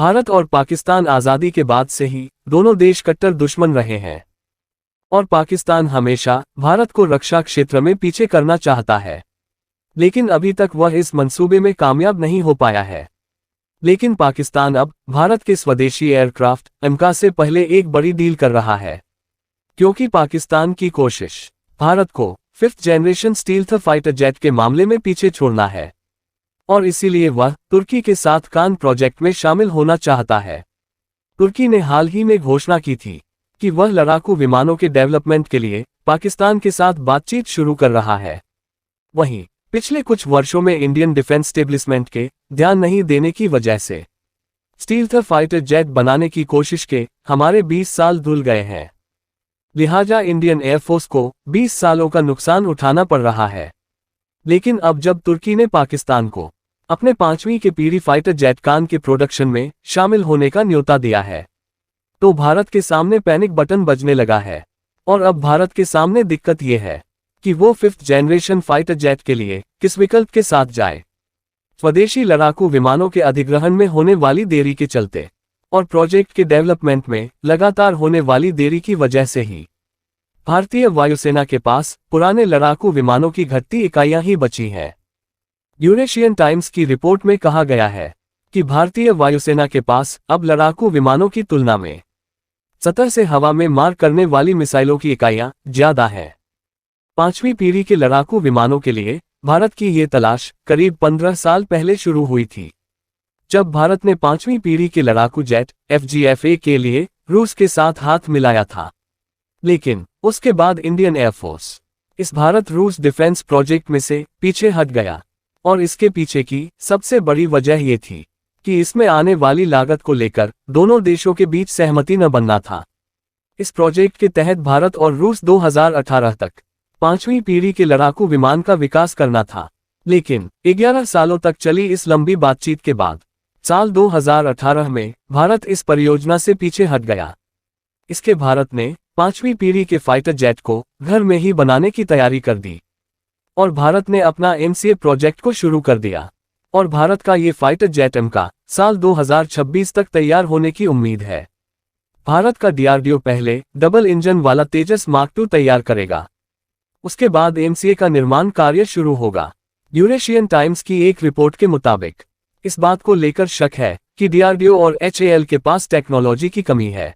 भारत और पाकिस्तान आज़ादी के बाद से ही दोनों देश कट्टर दुश्मन रहे हैं और पाकिस्तान हमेशा भारत को रक्षा क्षेत्र में पीछे करना चाहता है, लेकिन अभी तक वह इस मंसूबे में कामयाब नहीं हो पाया है। लेकिन पाकिस्तान अब भारत के स्वदेशी एयरक्राफ्ट एमका से पहले एक बड़ी डील कर रहा है, क्योंकि पाकिस्तान की कोशिश भारत को 5th generation stealth fighter jet के मामले में पीछे छोड़ना है और इसीलिए वह तुर्की के साथ कान प्रोजेक्ट में शामिल होना चाहता है। तुर्की ने हाल ही में घोषणा की थी कि वह लड़ाकू विमानों के डेवलपमेंट के लिए पाकिस्तान के साथ बातचीत शुरू कर रहा है। वहीं पिछले कुछ वर्षों में इंडियन डिफेंस स्टेब्लिशमेंट के ध्यान नहीं देने की वजह से स्टील्थ फाइटर जेट बनाने की कोशिश के हमारे 20 साल धुल गए हैं। लिहाजा इंडियन एयरफोर्स को 20 सालों का नुकसान उठाना पड़ रहा है। लेकिन अब जब तुर्की ने पाकिस्तान को अपने 5वीं की पीढ़ी फाइटर जेट कान के प्रोडक्शन में शामिल होने का न्योता दिया है, तो भारत के सामने पैनिक बटन बजने लगा है। और अब भारत के सामने दिक्कत यह है कि वो 5th जनरेशन फाइटर जेट के लिए किस विकल्प के साथ जाए। स्वदेशी लड़ाकू विमानों के अधिग्रहण में होने वाली देरी के चलते और प्रोजेक्ट के डेवलपमेंट में लगातार होने वाली देरी की वजह से ही भारतीय वायुसेना के पास पुराने लड़ाकू विमानों की घटती इकाइयां ही बची हैं। यूरेशियन टाइम्स की रिपोर्ट में कहा गया है कि भारतीय वायुसेना के पास अब लड़ाकू विमानों की तुलना में सतह से हवा में मार करने वाली मिसाइलों की इकाइयां ज्यादा हैं। 5वीं पीढ़ी के लड़ाकू विमानों के लिए भारत की ये तलाश करीब 15 साल पहले शुरू हुई थी, जब भारत ने 5वीं पीढ़ी के लड़ाकू जेट FGF-A के लिए रूस के साथ हाथ मिलाया था। लेकिन उसके बाद इंडियन एयरफोर्स इस भारत रूस डिफेंस प्रोजेक्ट में से पीछे हट गया और इसके पीछे की सबसे बड़ी वजह ये थी कि इसमें आने वाली लागत को लेकर दोनों देशों के बीच सहमति न बनना था। इस प्रोजेक्ट के तहत भारत और रूस 2018 तक 5वीं पीढ़ी के लड़ाकू विमान का विकास करना था, लेकिन 11 सालों तक चली इस लंबी बातचीत के बाद साल 2018 में भारत इस परियोजना से पीछे हट गया। इसके भारत ने 5वीं पीढ़ी के फाइटर जेट को घर में ही बनाने की तैयारी कर दी और भारत ने अपना MCA प्रोजेक्ट को शुरू कर दिया और भारत का ये फाइटर जेट एमका साल 2026 तक तैयार होने की उम्मीद है। भारत का DRDO पहले डबल इंजन वाला तेजस मार्क 2 तैयार करेगा, उसके बाद MCA का निर्माण कार्य शुरू होगा। यूरेशियन टाइम्स की एक रिपोर्ट के मुताबिक इस बात को लेकर शक है कि DRDO और HAL के पास टेक्नोलॉजी की कमी है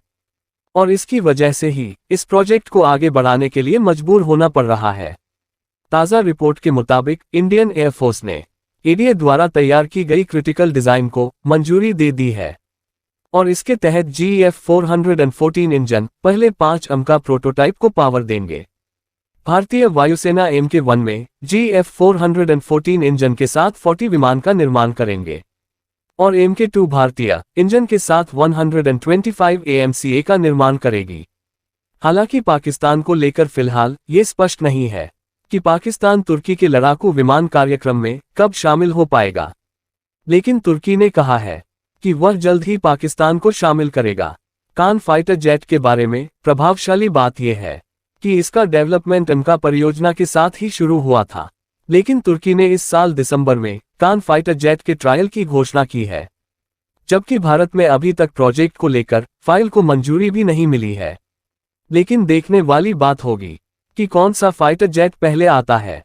और इसकी वजह से ही इस प्रोजेक्ट को आगे बढ़ाने के लिए मजबूर होना पड़ रहा है। ताज़ा रिपोर्ट के मुताबिक इंडियन एयरफोर्स ने ADA द्वारा तैयार की गई क्रिटिकल डिजाइन को मंजूरी दे दी है और इसके तहत GF-414 इंजन पहले 5 एमका प्रोटोटाइप को पावर देंगे। भारतीय वायुसेना MK-1 में GF-414 इंजन के साथ 40 विमान का निर्माण करेंगे और MK-2 भारतीय इंजन के साथ 125 AMCA का निर्माण करेगी। हालांकि पाकिस्तान को लेकर फिलहाल ये स्पष्ट नहीं है कि पाकिस्तान तुर्की के लड़ाकू विमान कार्यक्रम में कब शामिल हो पाएगा, लेकिन तुर्की ने कहा है कि वह जल्द ही पाकिस्तान को शामिल करेगा। कान फाइटर जेट के बारे में प्रभावशाली बात यह है कि इसका डेवलपमेंट एमका परियोजना के साथ ही शुरू हुआ था, लेकिन तुर्की ने इस साल दिसंबर में कान फाइटर जेट के ट्रायल की घोषणा की है, जबकि भारत में अभी तक प्रोजेक्ट को लेकर फाइल को मंजूरी भी नहीं मिली है। लेकिन देखने वाली बात होगी कि कौन सा फाइटर जेट पहले आता है।